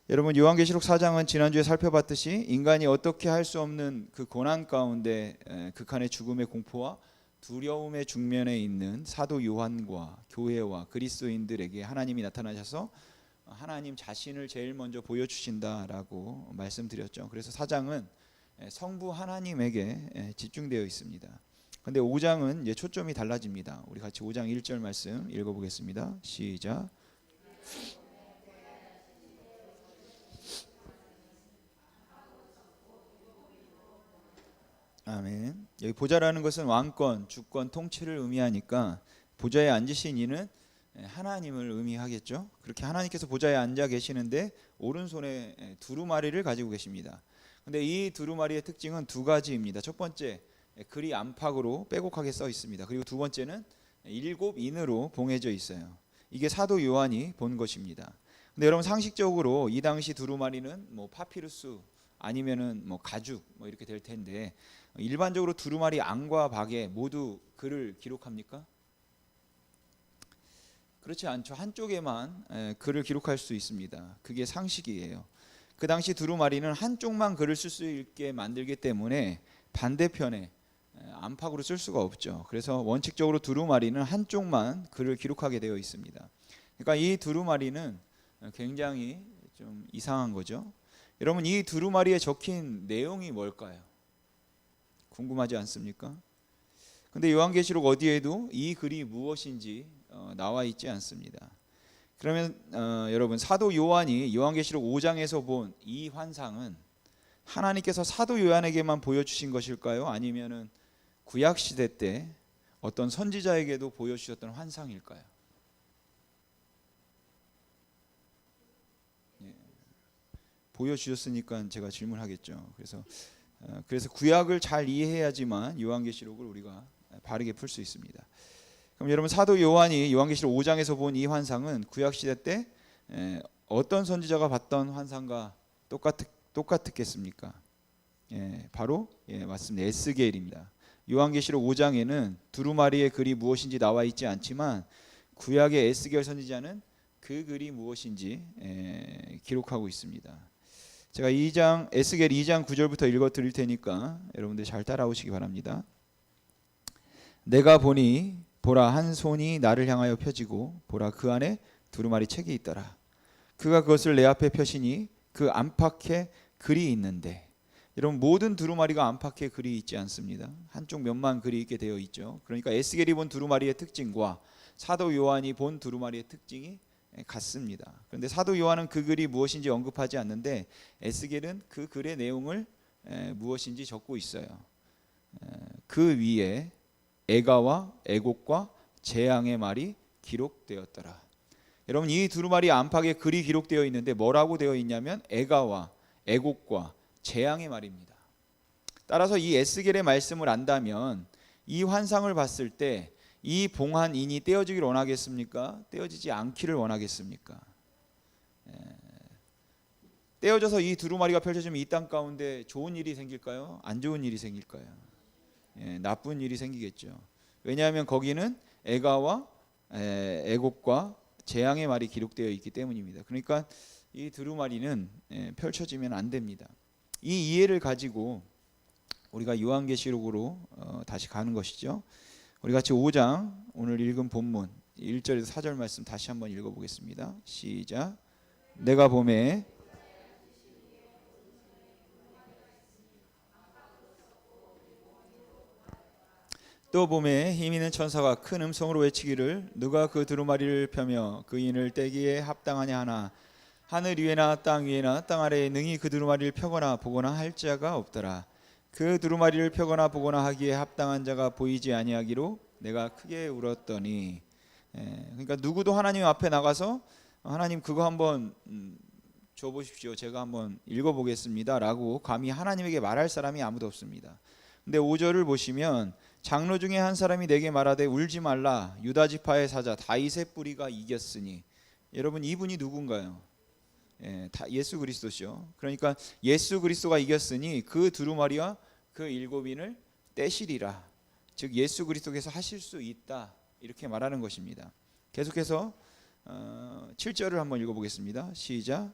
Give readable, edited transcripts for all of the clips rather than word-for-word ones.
여러분, 요한계시록 4장은 지난주에 살펴봤듯이 인간이 어떻게 할 수 없는 그 고난 가운데 극한의 죽음의 공포와 두려움의 중면에 있는 사도 요한과 교회와 그리스도인들에게 하나님이 나타나셔서 하나님 자신을 제일 먼저 보여주신다라고 말씀드렸죠. 그래서 4장은 성부 하나님에게 집중되어 있습니다. 그런데 5장은 이제 초점이 달라집니다. 우리 같이 5장 1절 말씀 읽어보겠습니다. 시작. 아멘. 여기 보좌라는 것은 왕권, 주권, 통치를 의미하니까 보좌에 앉으신 이는 하나님을 의미하겠죠. 그렇게 하나님께서 보좌에 앉아 계시는데 오른손에 두루마리를 가지고 계십니다. 근데 이 두루마리의 특징은 두 가지입니다. 첫 번째, 글이 안팎으로 빼곡하게 써 있습니다. 그리고 두 번째는 7인으로 봉해져 있어요. 이게 사도 요한이 본 것입니다. 근데 여러분, 상식적으로 이 당시 두루마리는 뭐 파피루스 아니면은 뭐 가죽 뭐 이렇게 될 텐데, 일반적으로 두루마리 안과 박에 모두 글을 기록합니까? 그렇지 않죠. 한쪽에만 글을 기록할 수 있습니다. 그게 상식이에요. 그 당시 두루마리는 한쪽만 글을 쓸 수 있게 만들기 때문에 반대편에 안팎으로 쓸 수가 없죠. 그래서 원칙적으로 두루마리는 한쪽만 글을 기록하게 되어 있습니다. 그러니까 이 두루마리는 굉장히 좀 이상한 거죠. 여러분, 이 두루마리에 적힌 내용이 뭘까요? 궁금하지 않습니까? 근데 요한계시록 어디에도 이 글이 무엇인지 나와 있지 않습니다. 그러면 여러분, 사도 요한이 요한계시록 5장에서 본 이 환상은 하나님께서 사도 요한에게만 보여주신 것일까요? 아니면은 구약 시대 때 어떤 선지자에게도 보여주셨던 환상일까요? 예, 보여주셨으니까 제가 질문하겠죠. 그래서 구약을 잘 이해해야지만 요한계시록을 우리가 바르게 풀 수 있습니다. 그럼 여러분, 사도 요한이 요한계시록 5장에서 본 이 환상은 구약 시대 때 어떤 선지자가 봤던 환상과 똑같았겠습니까? 바로 맞습니다. 에스겔입니다. 요한계시록 5장에는 두루마리의 글이 무엇인지 나와 있지 않지만 구약의 에스겔 선지자는 그 글이 무엇인지 기록하고 있습니다. 제가 에스겔 2장 9절부터 읽어 드릴 테니까 여러분들 잘 따라오시기 바랍니다. 내가 보니 보라, 한 손이 나를 향하여 펴지고 보라, 그 안에 두루마리 책이 있더라. 그가 그것을 내 앞에 펴시니 그 안팎에 글이 있는데, 여러분, 모든 두루마리가 안팎에 글이 있지 않습니다. 한쪽 면만 글이 있게 되어 있죠. 그러니까 에스겔이 본 두루마리의 특징과 사도 요한이 본 두루마리의 특징이 같습니다. 그런데 사도 요한은 그 글이 무엇인지 언급하지 않는데 에스겔은 그 글의 내용을 무엇인지 적고 있어요. 그 위에 애가와 애곡과 재앙의 말이 기록되었더라. 여러분, 이 두루마리 안팎에 글이 기록되어 있는데 뭐라고 되어 있냐면 애가와 애곡과 재앙의 말입니다. 따라서 이 에스겔의 말씀을 안다면 이 환상을 봤을 때 이 봉한 인이 떼어지기를 원하겠습니까? 떼어지지 않기를 원하겠습니까? 떼어져서 이 두루마리가 펼쳐지면 이 땅 가운데 좋은 일이 생길까요? 안 좋은 일이 생길까요? 나쁜 일이 생기겠죠. 왜냐하면 거기는 애가와 애곡과 재앙의 말이 기록되어 있기 때문입니다. 그러니까 이 두루마리는 펼쳐지면 안 됩니다. 이 이해를 가지고 우리가 요한계시록으로 다시 가는 것이죠. 우리 같이 5장 오늘 읽은 본문 1절에서 4절 말씀 다시 한번 읽어보겠습니다. 시작. 내가 봄에 또 봄에 힘 있는 천사가 큰 음성으로 외치기를, 누가 그 두루마리를 펴며 그 인을 떼기에 합당하냐 하나, 하늘 위에나 땅 위에나 땅 아래에 능히 그 두루마리를 펴거나 보거나 할 자가 없더라. 그 두루마리를 펴거나 보거나 하기에 합당한 자가 보이지 아니하기로 내가 크게 울었더니. 그러니까 누구도 하나님 앞에 나가서 하나님 그거 한번 줘보십시오, 제가 한번 읽어보겠습니다 라고 감히 하나님에게 말할 사람이 아무도 없습니다. 근데 5절을 보시면 장로 중에 한 사람이 내게 말하되 울지 말라, 유다 지파의 사자 다윗의 뿌리가 이겼으니. 여러분, 이분이 누군가요? 예수 그리스도죠. 그러니까 예수 그리스도가 이겼으니 그 두루마리와 그 7인을 떼시리라. 즉 예수 그리스도께서 하실 수 있다, 이렇게 말하는 것입니다. 계속해서 7절을 한번 읽어보겠습니다. 시작.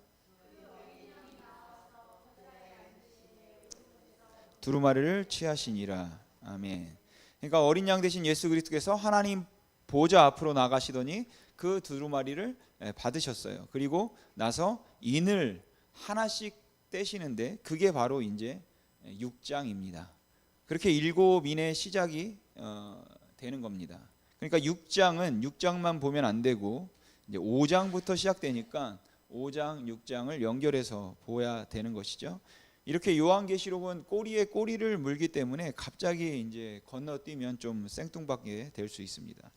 두루마리를 취하시니라. 아멘. 그러니까 어린 양 되신 예수 그리스도께서 하나님 보좌 앞으로 나가시더니 그 두루마리를 받으셨어요. 그리고 나서 인을 하나씩 떼시는데 그게 바로 이제 6장입니다. 그렇게 7인의 시작이 되는 겁니다. 그러니까 6장만 보면 안 되고 이제 5장부터 시작되니까 5장, 6장을 연결해서 보아야 되는 것이죠. 이렇게 요한계시록은 꼬리에 꼬리를 물기 때문에 갑자기 이제 건너뛰면 좀 생뚱맞게 될 수 있습니다.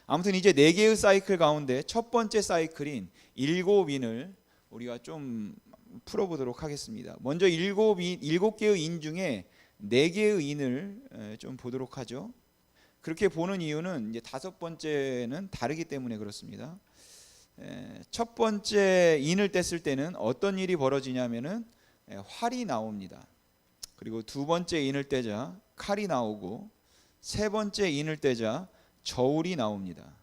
아무튼 이제 4개의 사이클 가운데 첫 번째 사이클인 7인을 우리가 좀 풀어보도록 하겠습니다. 먼저 7개의 인 중에 4개의 인을 좀 보도록 하죠. 그렇게 보는 이유는 이제 5번째는 다르기 때문에 그렇습니다. 첫 번째 인을 뗐을 때는 어떤 일이 벌어지냐면은 활이 나옵니다. 그리고 두 번째 인을 떼자 칼이 나오고, 세 번째 인을 떼자 저울이 나옵니다.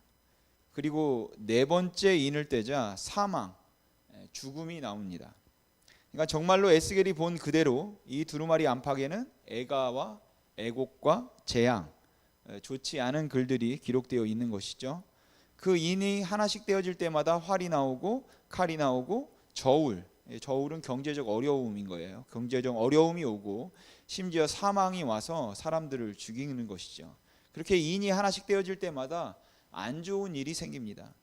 그리고 네 번째 인을 떼자 사망, 죽음이 나옵니다. 그러니까 정말로 에스겔이 본 그대로 이 두루마리 안팎에는 애가와 애곡과 재앙, 좋지 않은 글들이 기록되어 있는 것이죠. 그 인이 하나씩 떼어질 때마다 활이 나오고 칼이 나오고 저울은 경제적 어려움인 거예요. 경제적 어려움이 오고 심지어 사망이 와서 사람들을 죽이는 것이죠. 그렇게 인이 하나씩 떼어질 때마다 안 좋은 일이 생깁니다.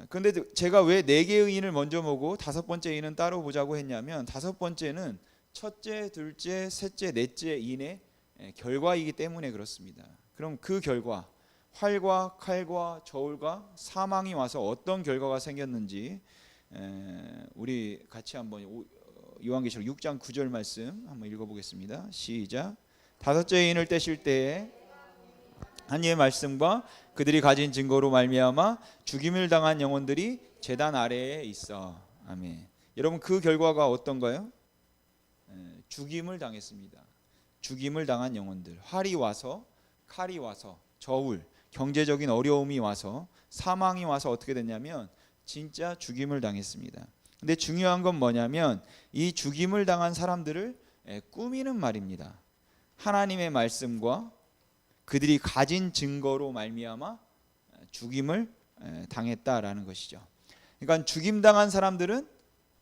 그런데 제가 왜 4개의 인을 먼저 보고 5번째 인은 따로 보자고 했냐면, 5번째는 첫째, 둘째, 셋째, 넷째 인의 결과이기 때문에 그렇습니다. 그럼 그 결과, 활과 칼과 저울과 사망이 와서 어떤 결과가 생겼는지 우리 같이 한번 요한계시록 6장 9절 말씀 한번 읽어보겠습니다. 시작. 5째 인을 떼실 때에 한 이의 말씀과 그들이 가진 증거로 말미암아 죽임을 당한 영혼들이 제단 아래에 있어. 아멘. 여러분, 그 결과가 어떤가요? 죽임을 당했습니다. 죽임을 당한 영혼들, 활이 와서 칼이 와서 저울, 경제적인 어려움이 와서 사망이 와서 어떻게 됐냐면 진짜 죽임을 당했습니다. 근데 중요한 건 뭐냐면 이 죽임을 당한 사람들을 꾸미는 말입니다. 하나님의 말씀과 그들이 가진 증거로 말미암아 죽임을 당했다라는 것이죠. 그러니까 죽임당한 사람들은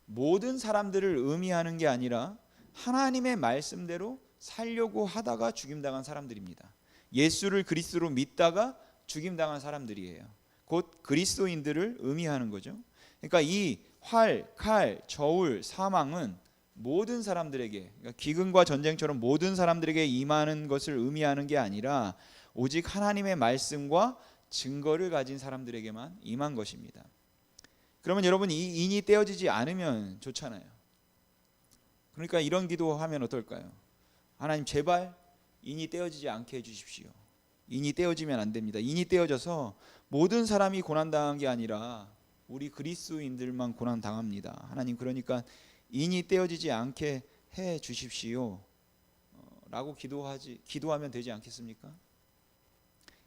모든 사람들을 의미하는 게 아니라 하나님의 말씀대로 살려고 하다가 죽임당한 사람들입니다. 예수를 그리스도로 믿다가 죽임당한 사람들이에요. 곧 그리스도인들을 의미하는 거죠. 그러니까 이 활, 칼, 저울, 사망은 모든 사람들에게, 그러니까 기근과 전쟁처럼 모든 사람들에게 임하는 것을 의미하는 게 아니라 오직 하나님의 말씀과 증거를 가진 사람들에게만 임한 것입니다. 그러면 여러분, 이 인이 떼어지지 않으면 좋잖아요. 그러니까 이런 기도하면 어떨까요? 하나님, 제발 인이 떼어지지 않게 해주십시오. 인이 떼어지면 안 됩니다. 인이 떼어져서 모든 사람이 고난당한 게 아니라 우리 그리스도인들만 고난당합니다. 하나님, 그러니까 인이 떼어지지 않게 해 주십시오 라고 기도하면 되지 않겠습니까?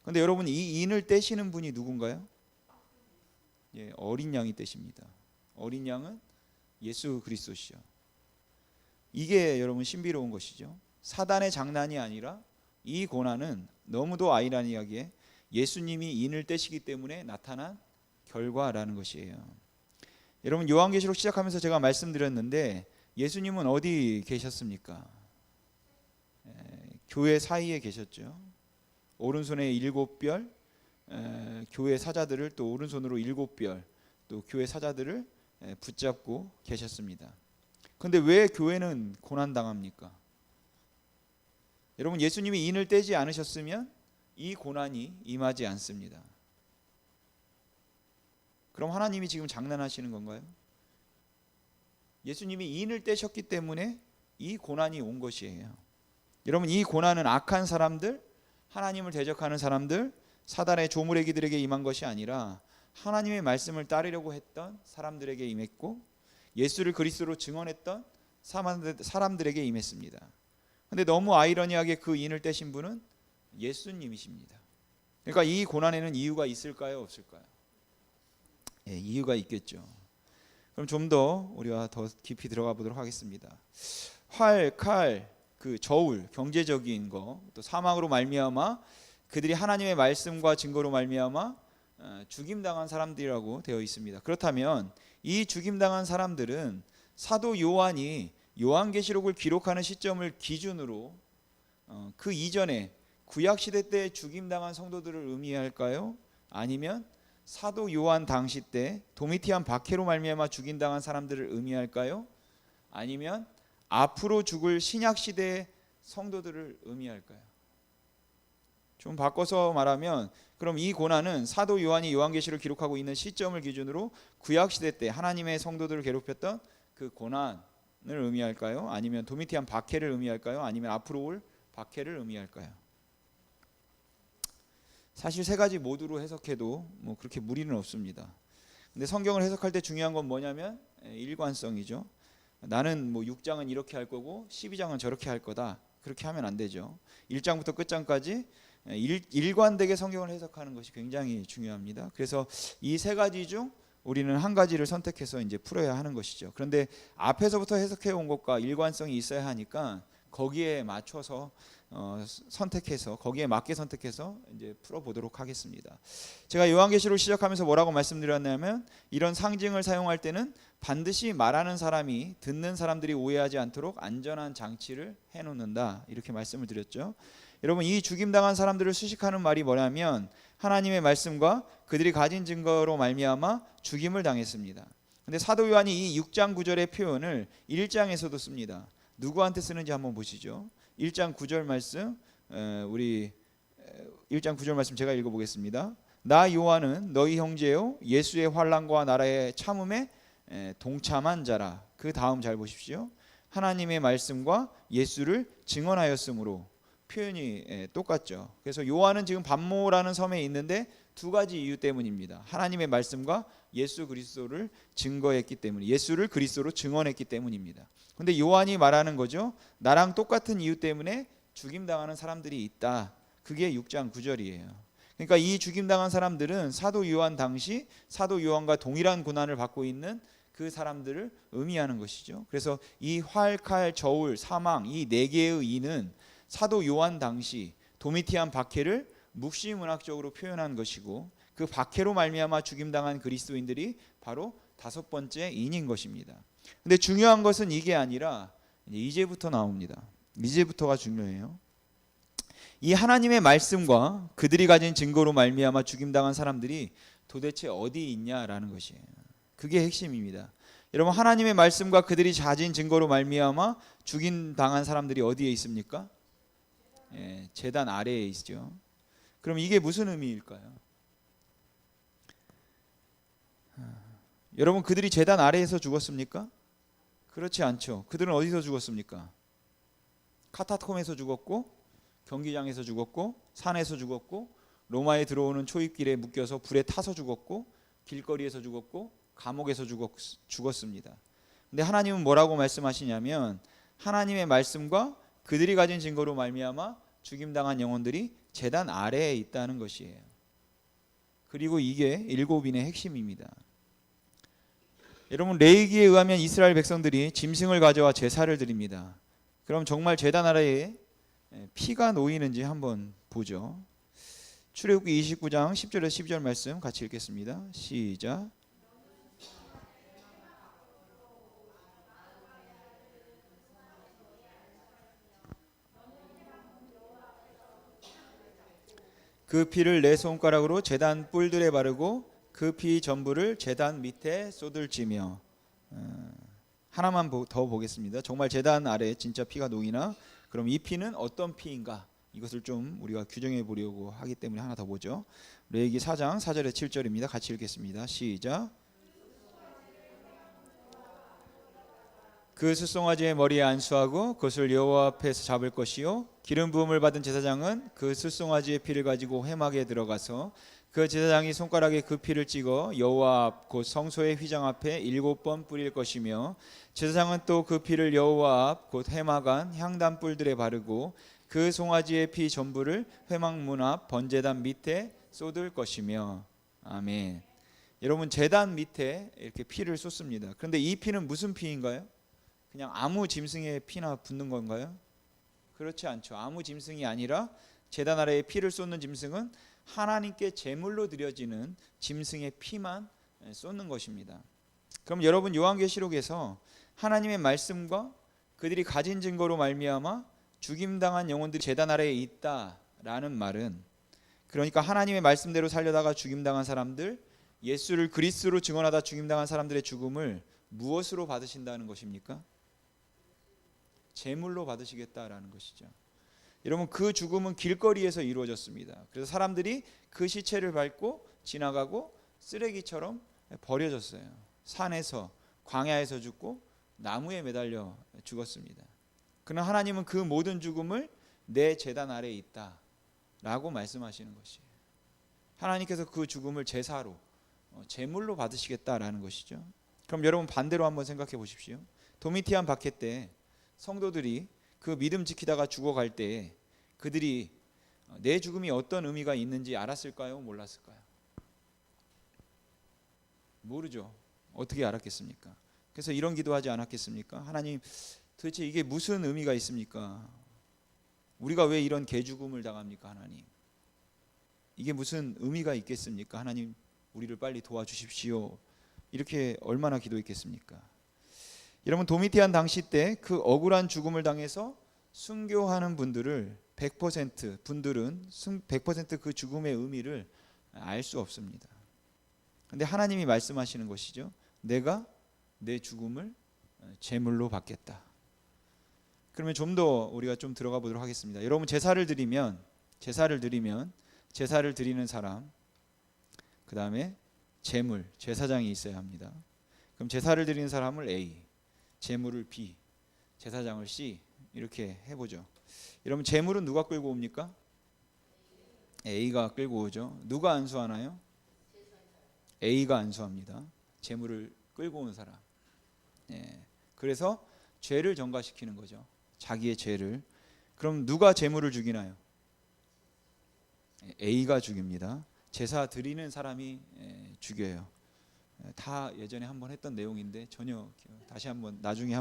그런데 여러분, 이 인을 떼시는 분이 누군가요? 어린 양이 떼십니다. 어린 양은 예수 그리스도시죠. 이게 여러분 신비로운 것이죠. 사단의 장난이 아니라 이 고난은 너무도 아이러니하게 예수님이 인을 떼시기 때문에 나타난 결과라는 것이에요. 여러분, 요한계시록 시작하면서 제가 말씀드렸는데 예수님은 어디 계셨습니까? 교회 사이에 계셨죠. 오른손에 7별, 교회 사자들을 또 오른손으로 7별, 또 교회 사자들을 붙잡고 계셨습니다. 그런데 왜 교회는 고난당합니까? 여러분, 예수님이 인을 떼지 않으셨으면 이 고난이 임하지 않습니다. 그럼 하나님이 지금 장난하시는 건가요? 예수님이 인을 떼셨기 때문에 이 고난이 온 것이에요. 여러분, 이 고난은 악한 사람들, 하나님을 대적하는 사람들, 사단의 조물애기들에게 임한 것이 아니라 하나님의 말씀을 따르려고 했던 사람들에게 임했고 예수를 그리스도로 증언했던 사람들에게 임했습니다. 그런데 너무 아이러니하게 그 인을 떼신 분은 예수님이십니다. 그러니까 이 고난에는 이유가 있을까요, 없을까요? 이유가 있겠죠. 그럼 좀 더 우리가 더 깊이 들어가 보도록 하겠습니다. 활, 칼, 그 저울, 경제적인 거, 또 사망으로 말미암아 그들이 하나님의 말씀과 증거로 말미암아 죽임당한 사람들이라고 되어 있습니다. 그렇다면 이 죽임당한 사람들은 사도 요한이 요한계시록을 기록하는 시점을 기준으로 그 이전에 구약시대 때 죽임당한 성도들을 의미할까요? 아니면 사도 요한 당시 때 도미티안 박해로 말미암아 죽임당한 사람들을 의미할까요? 아니면 앞으로 죽을 신약시대의 성도들을 의미할까요? 좀 바꿔서 말하면 그럼 이 고난은 사도 요한이 요한계시를 기록하고 있는 시점을 기준으로 구약시대 때 하나님의 성도들을 괴롭혔던 그 고난을 의미할까요? 아니면 도미티안 박해를 의미할까요? 아니면 앞으로 올 박해를 의미할까요? 사실 세 가지 모두로 해석해도 뭐 그렇게 무리는 없습니다. 근데 성경을 해석할 때 중요한 건 뭐냐면 일관성이죠. 나는 뭐 6장은 이렇게 할 거고 12장은 저렇게 할 거다. 그렇게 하면 안 되죠. 1장부터 끝장까지 일관되게 성경을 해석하는 것이 굉장히 중요합니다. 그래서 이 세 가지 중 우리는 한 가지를 선택해서 이제 풀어야 하는 것이죠. 그런데 앞에서부터 해석해 온 것과 일관성이 있어야 하니까 거기에 맞춰서 선택해서 거기에 맞게 선택해서 이제 풀어보도록 하겠습니다. 제가 요한계시록 시작하면서 뭐라고 말씀드렸냐면 이런 상징을 사용할 때는 반드시 말하는 사람이 듣는 사람들이 오해하지 않도록 안전한 장치를 해놓는다 이렇게 말씀을 드렸죠. 여러분 이 죽임당한 사람들을 수식하는 말이 뭐냐면 하나님의 말씀과 그들이 가진 증거로 말미암아 죽임을 당했습니다. 근데 사도 요한이 이 6장 9절의 표현을 1장에서도 씁니다. 누구한테 쓰는지 한번 보시죠. 1장 9절 말씀 우리 1장 9절 말씀 제가 읽어보겠습니다. 나 요한은 너희 형제요 예수의 환난과 나라의 참음에 동참한 자라. 그 다음 잘 보십시오. 하나님의 말씀과 예수를 증언하였으므로 표현이 똑같죠. 그래서 요한은 지금 pat모라는 섬에 있는데 두 가지 이유 때문입니다. 하나님의 말씀과 예수 그리스도를 증거했기 때문에 예수를 그리스도로 증언했기 때문입니다. 근데 요한이 말하는 거죠. 나랑 똑같은 이유 때문에 죽임당하는 사람들이 있다. 그게 6장 9절이에요. 그러니까 이 죽임당한 사람들은 사도 요한 당시 사도 요한과 동일한 고난을 받고 있는 그 사람들을 의미하는 것이죠. 그래서 이 활, 칼, 저울, 사망 이 네 개의 이는 사도 요한 당시 도미티안 박해를 묵시문학적으로 표현한 것이고 그 박해로 말미암아 죽임당한 그리스도인들이 바로 다섯 번째 인인 것입니다. 근데 중요한 것은 이게 아니라 이제부터 나옵니다. 이제부터가 중요해요. 이 하나님의 말씀과 그들이 가진 증거로 말미암아 죽임당한 사람들이 도대체 어디 있냐라는 것이에요. 그게 핵심입니다. 여러분 하나님의 말씀과 그들이 가진 증거로 말미암아 죽임당한 사람들이 어디에 있습니까? 제단 아래에 있죠. 그럼 이게 무슨 의미일까요? 여러분 그들이 제단 아래에서 죽었습니까? 그렇지 않죠. 그들은 어디서 죽었습니까? 카타콤에서 죽었고 경기장에서 죽었고 산에서 죽었고 로마에 들어오는 초입길에 묶여서 불에 타서 죽었고 길거리에서 죽었고 감옥에서 죽었습니다. 근데 하나님은 뭐라고 말씀하시냐면 하나님의 말씀과 그들이 가진 증거로 말미암아 죽임당한 영혼들이 제단 아래에 있다는 것이에요. 그리고 이게 일곱인의 핵심입니다. 여러분 레위기에 의하면 이스라엘 백성들이 짐승을 가져와 제사를 드립니다. 그럼 정말 제단 아래에 피가 놓이는지 한번 보죠. 출애굽기 29장 10절에서 12절 말씀 같이 읽겠습니다. 시작. 그 피를 내 손가락으로 제단 뿔들에 바르고 그 피 전부를 제단 밑에 쏟을지며. 하나만 더 보겠습니다. 정말 제단 아래 진짜 피가 놓이나? 그럼 이 피는 어떤 피인가? 이것을 좀 우리가 규정해 보려고 하기 때문에 하나 더 보죠. 레위기 4장 4절에 7절입니다. 같이 읽겠습니다. 시작. 그 숫송아지의 머리에 안수하고 그것을 여호와 앞에서 잡을 것이요 기름 부음을 받은 제사장은 그 숫송아지의 피를 가지고 회막에 들어가서 그 제사장이 손가락에 그 피를 찍어 여호와 앞 곧 성소의 휘장 앞에 7번 뿌릴 것이며 제사장은 또 그 피를 여호와 앞 곧 회막 안 향단 뿔들에 바르고 그 송아지의 피 전부를 회막 문 앞 번제단 밑에 쏟을 것이며. 아멘. 여러분 제단 밑에 이렇게 피를 쏟습니다. 그런데 이 피는 무슨 피인가요? 그냥 아무 짐승의 피나 붓는 건가요? 그렇지 않죠. 아무 짐승이 아니라 제단 아래에 피를 쏟는 짐승은 하나님께 제물로 드려지는 짐승의 피만 쏟는 것입니다. 그럼 여러분, 요한계시록에서 하나님의 말씀과 그들이 가진 증거로 말미암아 죽임당한 영혼들이 제단 아래에 있다라는 말은, 그러니까 하나님의 말씀대로 살려다가 죽임당한 사람들, 예수를 그리스도로 증언하다 죽임당한 사람들의 죽음을 무엇으로 받으신다는 것입니까? 제물로 받으시겠다라는 것이죠. 여러분, 그 죽음은 길거리에서 이루어졌습니다. 그래서 사람들이 그 시체를 밟고 지나가고 쓰레기처럼 버려졌어요. 산에서, 광야에서 죽고 나무에 매달려 죽었습니다. 그러나 하나님은 그 모든 죽음을 내 제단 아래에 있다라고 말씀하시는 것이에요. 하나님께서 그 죽음을 제사로, 제물로 받으시겠다라는 것이죠. 그럼 여러분, 반대로 한번 생각해 보십시오. 도미티안 박해 때 성도들이 그 믿음 지키다가 죽어갈 때 그들이 내 죽음이 어떤 의미가 있는지 알았을까요? 몰랐을까요? 모르죠. 어떻게 알았겠습니까? 그래서 이런 기도하지 않았겠습니까? 하나님, 도대체 이게 무슨 의미가 있습니까? 우리가 왜 이런 개죽음을 당합니까? 하나님, 이게 무슨 의미가 있겠습니까? 하나님, 우리를 빨리 도와주십시오. 이렇게 얼마나 기도했겠습니까? 여러분, 도미티안 당시 때 그 억울한 죽음을 당해서 순교하는 분들은 100% 그 죽음의 의미를 알 수 없습니다. 근데 하나님이 말씀하시는 것이죠. 내가 내 죽음을 제물로 받겠다. 그러면 좀 더 우리가 좀 들어가 보도록 하겠습니다. 여러분, 제사를 드리면 제사를 드리는 사람, 그 다음에 제물, 제사장이 있어야 합니다. 그럼 제사를 드리는 사람을 A, 제물을 B, 제사장을 C, 이렇게 해보죠. 여러분, 제물은 누가 끌고 옵니까? A가 끌고 오죠. 누가 안수하나요? A가 안수합니다. 제물을 끌고 온 사람. 그래서 죄를 전가시키는 거죠. 자기의 죄를. 그럼 누가 제물을 죽이나요? A가 죽입니다. 제사 드리는 사람이 죽여요. 다 예전에 한번 했던 내용인데 전혀 다시 한번 나중에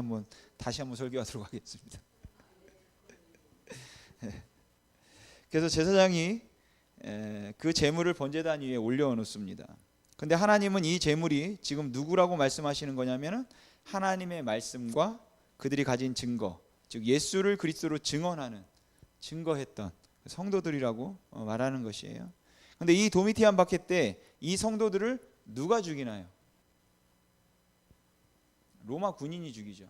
다시 한번 설교하도록 하겠습니다. 그래서 제사장이 그 제물을 번제단 위에 올려놓습니다. 근데 하나님은 이 제물이 지금 누구라고 말씀하시는 거냐면은 하나님의 말씀과 그들이 가진 증거, 즉 예수를 그리스도로 증거했던 성도들이라고 말하는 것이에요. 근데 이 도미티안 박해 때 이 성도들을 누가 죽이나요? 로마 군인이 죽이죠.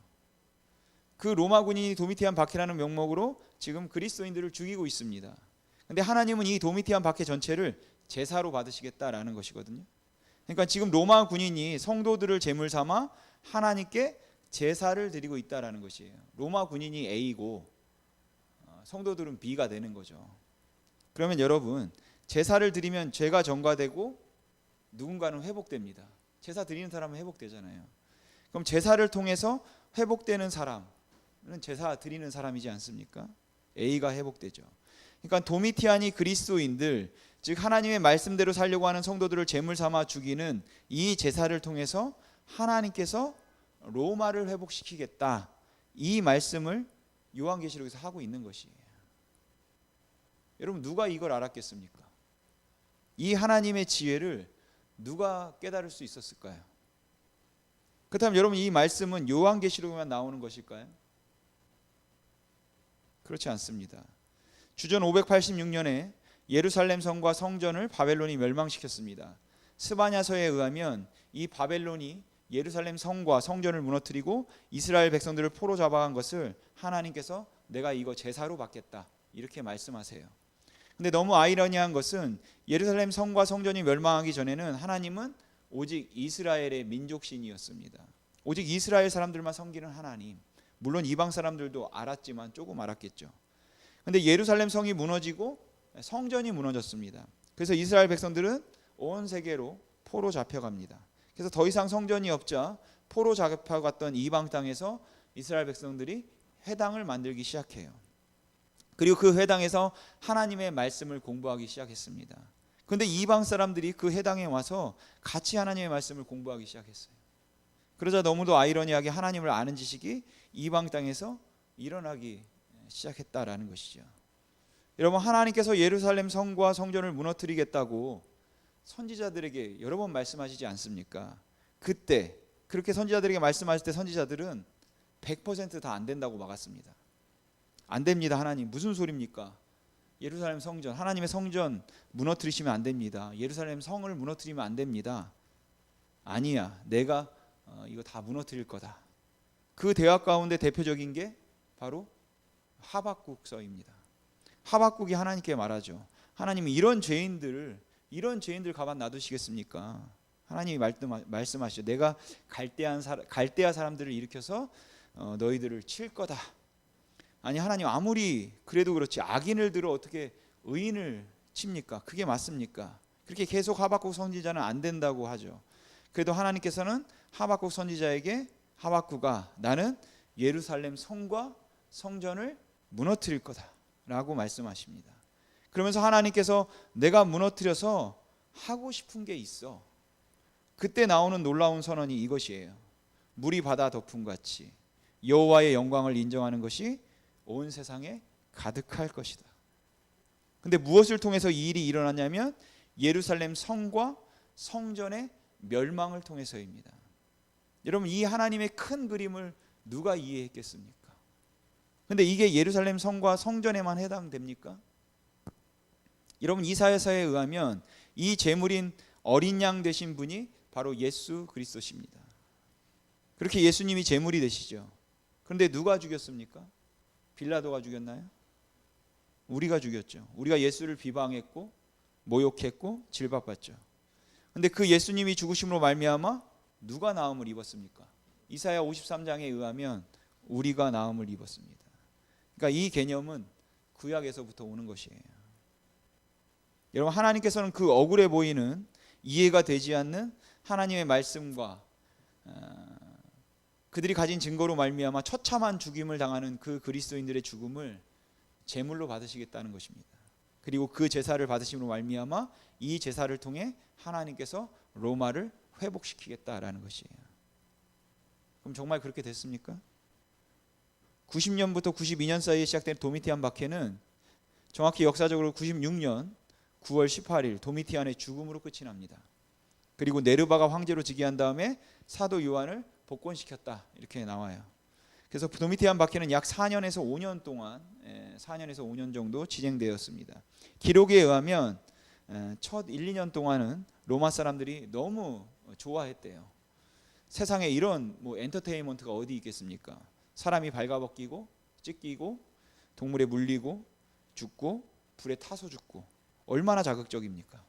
그 로마 군인이 도미티안 박해라는 명목으로 지금 그리스도인들을 죽이고 있습니다. 근데 하나님은 이 도미티안 박해 전체를 제사로 받으시겠다라는 것이거든요. 그러니까 지금 로마 군인이 성도들을 제물 삼아 하나님께 제사를 드리고 있다라는 것이에요. 로마 군인이 A고 성도들은 B가 되는 거죠. 그러면 여러분, 제사를 드리면 죄가 전가되고 누군가는 회복됩니다. 제사 드리는 사람은 회복되잖아요. 그럼 제사를 통해서 회복되는 사람은 제사 드리는 사람이지 않습니까? A가 회복되죠. 그러니까 도미티안이 그리스도인들, 즉 하나님의 말씀대로 살려고 하는 성도들을 제물 삼아 죽이는 이 제사를 통해서 하나님께서 로마를 회복시키겠다, 이 말씀을 요한계시록에서 하고 있는 것이에요. 여러분, 누가 이걸 알았겠습니까? 이 하나님의 지혜를 누가 깨달을 수 있었을까요? 그렇다면 여러분, 이 말씀은 요한계시록에만 나오는 것일까요? 그렇지 않습니다. 주전 586년에 예루살렘 성과 성전을 바벨론이 멸망시켰습니다. 스바냐서에 의하면 이 바벨론이 예루살렘 성과 성전을 무너뜨리고 이스라엘 백성들을 포로 잡아간 것을 하나님께서 내가 이거 제사로 받겠다, 이렇게 말씀하세요. 근데 너무 아이러니한 것은 예루살렘 성과 성전이 멸망하기 전에는 하나님은 오직 이스라엘의 민족신이었습니다. 오직 이스라엘 사람들만 섬기는 하나님. 물론 이방 사람들도 알았지만 조금 알았겠죠. 근데 예루살렘 성이 무너지고 성전이 무너졌습니다. 그래서 이스라엘 백성들은 온 세계로 포로 잡혀갑니다. 그래서 더 이상 성전이 없자 포로 잡혀갔던 이방 땅에서 이스라엘 백성들이 회당을 만들기 시작해요. 그리고 그 회당에서 하나님의 말씀을 공부하기 시작했습니다. 그런데 이방 사람들이 그 회당에 와서 같이 하나님의 말씀을 공부하기 시작했어요. 그러자 너무도 아이러니하게 하나님을 아는 지식이 이방 땅에서 일어나기 시작했다라는 것이죠. 여러분, 하나님께서 예루살렘 성과 성전을 무너뜨리겠다고 선지자들에게 여러 번 말씀하시지 않습니까? 그때 그렇게 선지자들에게 말씀하실 때 선지자들은 100% 다 안 된다고 막았습니다. 안 됩니다. 하나님 무슨 소리입니까? 예루살렘 성전, 하나님의 성전 무너뜨리시면 안 됩니다. 예루살렘 성을 무너뜨리면 안 됩니다. 아니야, 내가 이거 다 무너뜨릴 거다. 그 대화 가운데 대표적인 게 바로 하박국서입니다. 하박국이 하나님께 말하죠. 하나님이 이런 죄인들 가만 놔두시겠습니까? 하나님이 말씀하시죠. 내가 갈대아 사람들을 일으켜서 너희들을 칠 거다. 아니, 하나님 아무리 그래도 그렇지 악인을 들어 어떻게 의인을 칩니까? 그게 맞습니까? 그렇게 계속 하박국 선지자는 안 된다고 하죠. 그래도 하나님께서는 하박국 선지자에게 하박국아, 나는 예루살렘 성과 성전을 무너뜨릴 거다라고 말씀하십니다. 그러면서 하나님께서 내가 무너뜨려서 하고 싶은 게 있어. 그때 나오는 놀라운 선언이 이것이에요. 물이 바다 덮음같이 여호와의 영광을 인정하는 것이 온 세상에 가득할 것이다. 근데 무엇을 통해서 이 일이 일어났냐면 예루살렘 성과 성전의 멸망을 통해서입니다. 여러분, 이 하나님의 큰 그림을 누가 이해했겠습니까? 근데 이게 예루살렘 성과 성전에만 해당됩니까? 여러분, 이사야서에 의하면 이 제물인 어린 양 되신 분이 바로 예수 그리스도십니다. 그렇게 예수님이 제물이 되시죠. 그런데 누가 죽였습니까? 빌라도가 죽였나요? 우리가 죽였죠. 우리가 예수를 비방했고 모욕했고 질박받죠. 그런데 그 예수님이 죽으심으로 말미암아 누가 나음을 입었습니까? 이사야 53장에 의하면 우리가 나음을 입었습니다. 그러니까 이 개념은 구약에서부터 오는 것이에요. 여러분, 하나님께서는 그 억울해 보이는 이해가 되지 않는 하나님의 말씀과 그들이 가진 증거로 말미암아 처참한 죽임을 당하는 그 그리스도인들의 죽음을 제물로 받으시겠다는 것입니다. 그리고 그 제사를 받으심으로 말미암아 이 제사를 통해 하나님께서 로마를 회복시키겠다라는 것이에요. 그럼 정말 그렇게 됐습니까? 90년부터 92년 사이에 시작된 도미티안 박해는 정확히 역사적으로 96년 9월 18일 도미티안의 죽음으로 끝이 납니다. 그리고 네르바가 황제로 즉위한 다음에 사도 요한을 복권시켰다, 이렇게 나와요. 그래서 도미티안 박해는 약 4년에서 5년 동안 4년에서 5년 정도 진행되었습니다. 기록에 의하면 첫 1, 2년 동안은 로마 사람들이 너무 좋아했대요. 세상에 이런 엔터테인먼트가 어디 있겠습니까? 사람이 발가벗기고 찢기고 동물에 물리고 죽고 불에 타서 죽고 얼마나 자극적입니까?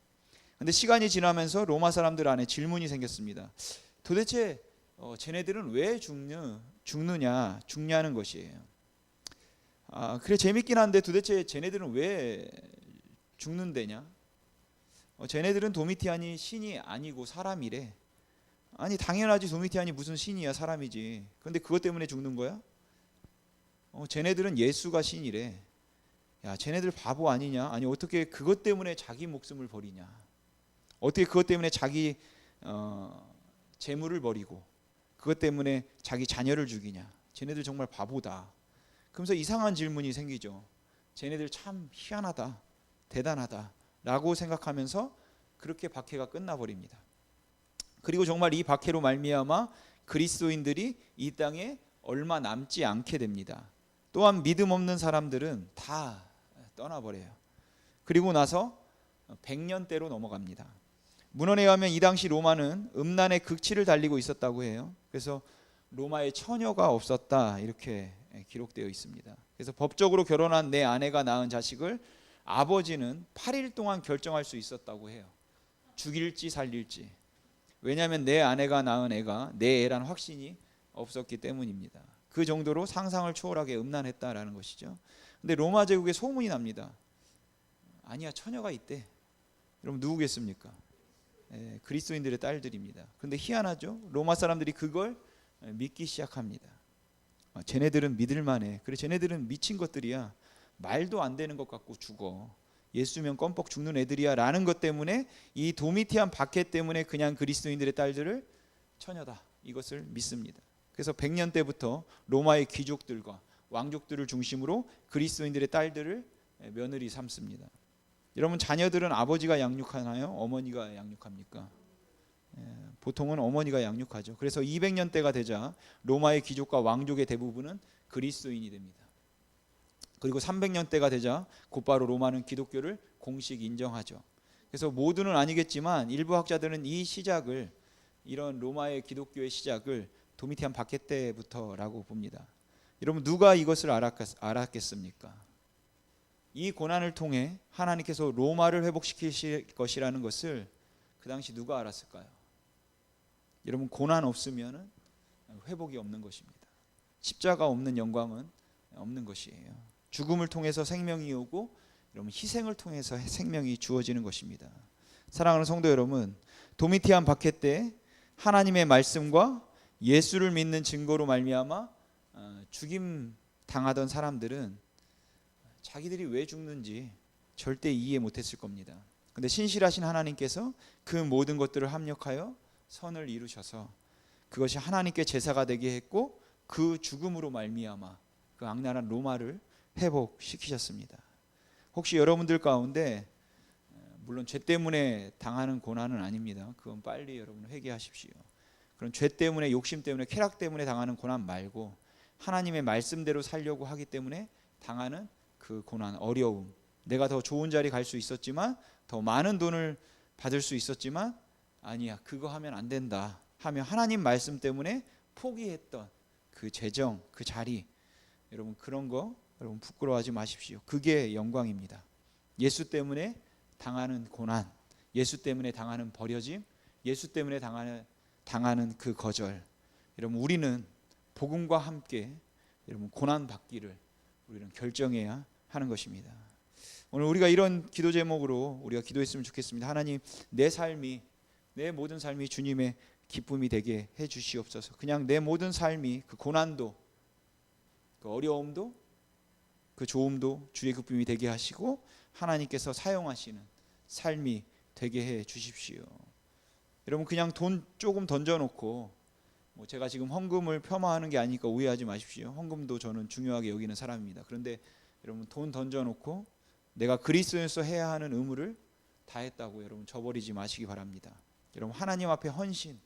근데 시간이 지나면서 로마 사람들 안에 질문이 생겼습니다. 도대체 쟤네들은 왜 죽냐는 것이에요. 그래, 재밌긴 한데 도대체 쟤네들은 왜 죽는데냐? 쟤네들은 도미티안이 신이 아니고 사람이래. 아니, 당연하지, 도미티안이 무슨 신이야, 사람이지. 근데 그것 때문에 죽는 거야? 쟤네들은 예수가 신이래. 야, 쟤네들 바보 아니냐? 아니, 어떻게 그것 때문에 자기 목숨을 버리냐? 어떻게 그것 때문에 자기 재물을 버리고 그것 때문에 자기 자녀를 죽이냐? 쟤네들 정말 바보다. 그러면서 이상한 질문이 생기죠. 쟤네들 참 희한하다, 대단하다 라고 생각하면서 그렇게 박해가 끝나버립니다. 그리고 정말 이 박해로 말미암아 그리스도인들이 이 땅에 얼마 남지 않게 됩니다. 또한 믿음 없는 사람들은 다 떠나버려요. 그리고 나서 100년대로 넘어갑니다. 문헌에 의하면 이 당시 로마는 음란의 극치를 달리고 있었다고 해요. 그래서 로마에 처녀가 없었다, 이렇게 기록되어 있습니다. 그래서 법적으로 결혼한 내 아내가 낳은 자식을 아버지는 8일 동안 결정할 수 있었다고 해요. 죽일지 살릴지. 왜냐하면 내 아내가 낳은 애가 내 애란 확신이 없었기 때문입니다. 그 정도로 상상을 초월하게 음란했다라는 것이죠. 근데 로마 제국에 소문이 납니다. 아니야, 처녀가 있대. 여러분, 누구겠습니까? 그리스도인들의 딸들입니다. 그런데 희한하죠. 로마 사람들이 그걸 믿기 시작합니다. 쟤네들은 믿을만해. 그래, 쟤네들은 미친 것들이야. 말도 안 되는 것 같고 죽어. 예수면 껌뻑 죽는 애들이야 라는 것 때문에, 이 도미티안 박해 때문에 그냥 그리스도인들의 딸들을 처녀다, 이것을 믿습니다. 그래서 100년 때부터 로마의 귀족들과 왕족들을 중심으로 그리스도인들의 딸들을 며느리 삼습니다. 여러분, 자녀들은 아버지가 양육하나요? 어머니가 양육합니까? 보통은 어머니가 양육하죠. 그래서 200년대가 되자 로마의 귀족과 왕족의 대부분은 그리스도인이 됩니다. 그리고 300년대가 되자 곧바로 로마는 기독교를 공식 인정하죠. 그래서 모두는 아니겠지만 일부 학자들은 이 시작을, 이런 로마의 기독교의 시작을 도미티안 박해 때부터라고 봅니다. 여러분, 누가 이것을 알았겠습니까? 이 고난을 통해 하나님께서 로마를 회복시키실 것이라는 것을 그 당시 누가 알았을까요? 여러분, 고난 없으면 회복이 없는 것입니다. 십자가 없는 영광은 없는 것이에요. 죽음을 통해서 생명이 오고, 여러분, 희생을 통해서 생명이 주어지는 것입니다. 사랑하는 성도 여러분, 도미티안 박해 때 하나님의 말씀과 예수를 믿는 증거로 말미암아 죽임 당하던 사람들은 자기들이 왜 죽는지 절대 이해 못했을 겁니다. 그런데 신실하신 하나님께서 그 모든 것들을 합력하여 선을 이루셔서 그것이 하나님께 제사가 되게 했고, 그 죽음으로 말미암아 그 악랄한 로마를 회복시키셨습니다. 혹시 여러분들 가운데, 물론 죄 때문에 당하는 고난은 아닙니다. 그건 빨리 여러분 회개하십시오. 그런 죄 때문에, 욕심 때문에, 쾌락 때문에 당하는 고난 말고 하나님의 말씀대로 살려고 하기 때문에 당하는 그 고난, 어려움, 내가 더 좋은 자리 갈 수 있었지만, 더 많은 돈을 받을 수 있었지만, 아니야, 그거 하면 안 된다 하며 하나님 말씀 때문에 포기했던 그 재정, 그 자리, 여러분, 그런 거 여러분 부끄러워하지 마십시오. 그게 영광입니다. 예수 때문에 당하는 고난, 예수 때문에 당하는 버려짐, 예수 때문에 당하는 그 거절, 여러분, 우리는 복음과 함께 여러분 고난 받기를 우리는 결정해야 하는 것입니다. 오늘 우리가 이런 기도 제목으로 우리가 기도했으면 좋겠습니다. 하나님, 내 삶이, 내 모든 삶이 주님의 기쁨이 되게 해 주시옵소서. 그냥 내 모든 삶이, 그 고난도, 그 어려움도, 그 좋음도 주의 기쁨이 되게 하시고 하나님께서 사용하시는 삶이 되게 해 주십시오. 여러분, 그냥 돈 조금 던져놓고, 제가 지금 헌금을 폄하하는 게 아니니까 오해하지 마십시오. 헌금도 저는 중요하게 여기는 사람입니다. 그런데 여러분, 돈 던져놓고 내가 그리스도인으로서 해야 하는 의무를 다했다고 여러분 저버리지 마시기 바랍니다. 여러분, 하나님 앞에 헌신,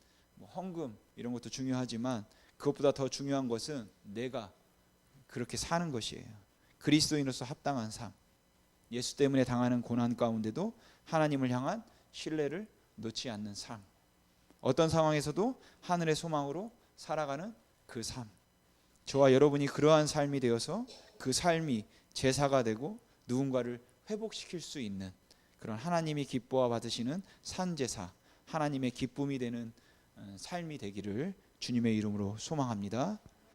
헌금 이런 것도 중요하지만 그것보다 더 중요한 것은 내가 그렇게 사는 것이에요. 그리스도인으로서 합당한 삶, 예수 때문에 당하는 고난 가운데도 하나님을 향한 신뢰를 놓지 않는 삶, 어떤 상황에서도 하늘의 소망으로 살아가는 그 삶, 저와 여러분이 그러한 삶이 되어서 그 삶이 제사가 되고 누군가를 회복시킬 수 있는 그런 하나님이 기뻐 받으시는 산제사, 하나님의 기쁨이 되는 삶이 되기를 주님의 이름으로 소망합니다.